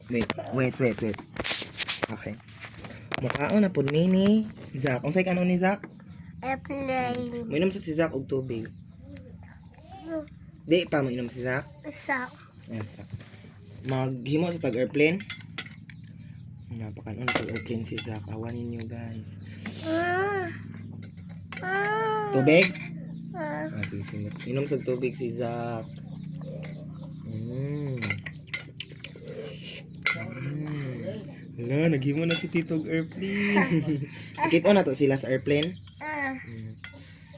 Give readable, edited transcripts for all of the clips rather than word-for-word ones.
Wait. Okay. Mukhaon na po ni Zach. Unsay kanon ni Zach? Airplane. Mainom sa si Zach og tubig. Di pa mo inom si Zach? Isa. Yes. Maghimo sa tag-airplane. Napakanon tag-airplane si Zach. Awanin niyo guys. Tubig? Sige. Inom sa tubig si Zach. Hala, naghimo na si Tito og airplane. Ikit na to sila sa airplane.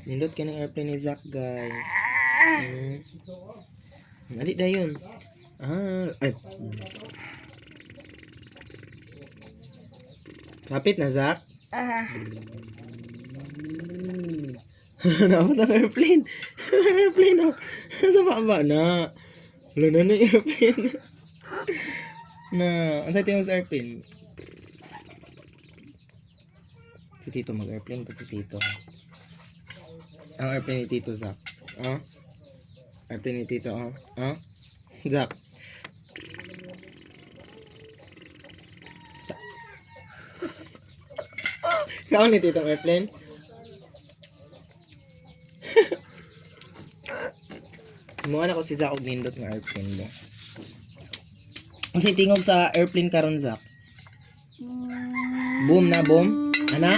Nindot ka ng airplane ni Zach guys. Nali dayon. Ay. Kapit na Zach. Naabot ang airplane. Airplane oh. Sa baba na. Wala na airplane. Na, ang sa tingin sa airplane. Si Tito mag-airplane pa si Tito. Ang airplane ni Tito Zach. Airplane ni Tito Zach. Saan ni Tito ang airplane? Muha na ko si Zach og nindot ng airplane ba. Ang say tingog sa airplane karon Zach? Boom na boom. Ana?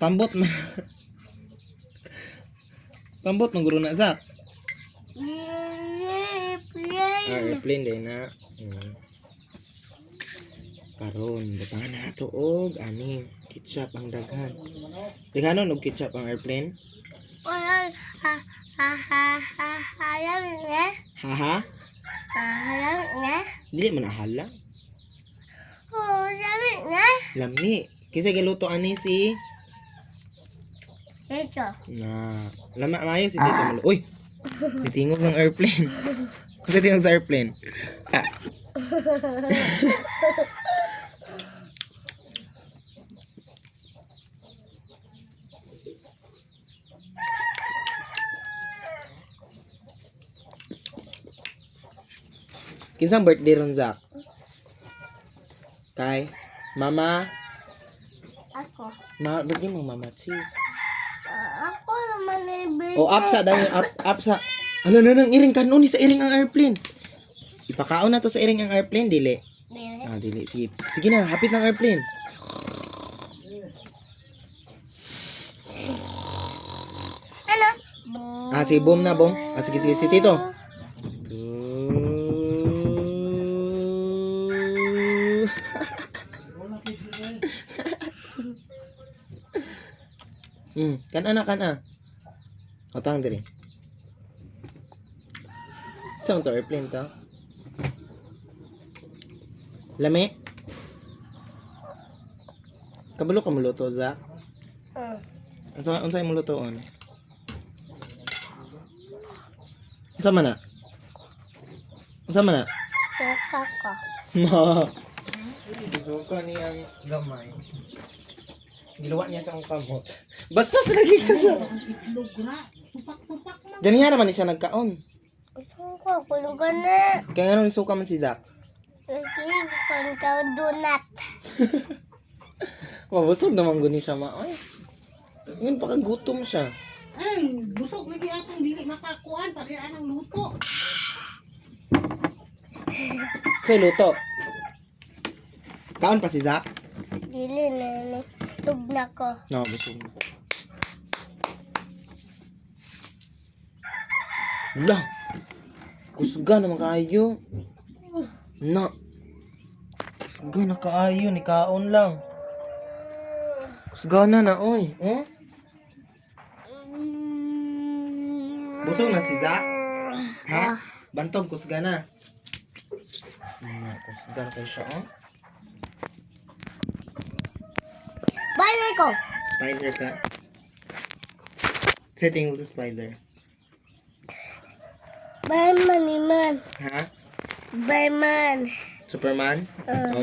Pambot man. Pambot man guro na Zach. Airplane din na. Karon butangan na to og ani ketchup ang daghan. Daghanon og ketchup ang airplane? Haha? Dili man ahala. Lami. Kisa giluto ani si Ito. na lama maayo si Tito Malo. Uy. Titingog ng airplane. Kisa tingog sa airplane. Kinsang birthday ron Zach? Kay Mama. Ako. Birthday mo Mama Chi. Ako naman ay O apsa daw apsa. Hala na nang iring kanon ni sa iring ang airplane. Ipakaon na to sa iring ang airplane dili. Dili. Sige na, hapit ng airplane. Ano? Si boom na boom. Sige si Tito. Kana. Otang diri. Saan to airplane to? Lami? Kabalo ka muluto, Zach? Unsay mo lutoon? Unsa man na? Suka ko. Suka niyang gamay. Giluwa niya sa akong kamot. Basta sa lagi ka sa... Itlog ra. Supak-supak man. Ganiya naman siya nagkaon. Suka, kulugan na. Kaya nga nung suka man si Zach. Kasi kantang donut. Mabusog naman guni siya Ay. Ngayon pakagutom siya. Ay, busog lagi atong dili makakuan pati anang luto. Say luto. Kaon pa si Zach? Dili na. Tug na ko. No, busog na. Lah. Kusga naman kaayo. Na. Kusga na kaayo ni kaon lang. Kusga na oy. Busog na si Zach? Ha? Bantog kusga na. Kusga na kayo siya Bye, ko. Spider ka? Setting mo sa spider. Bye, man. Ha? Bye, man. Superman?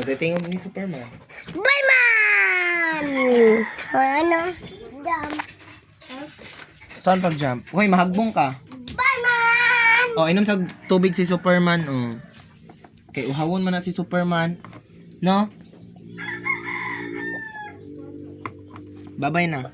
Setting mo ni Superman. Bye, man! Ano? Jump. Saan pag-jump? Hoy, mahagbong ka. Bye, man! Inom sa tubig si Superman, Kay uhawon man na si Superman. No? Bye-bye na.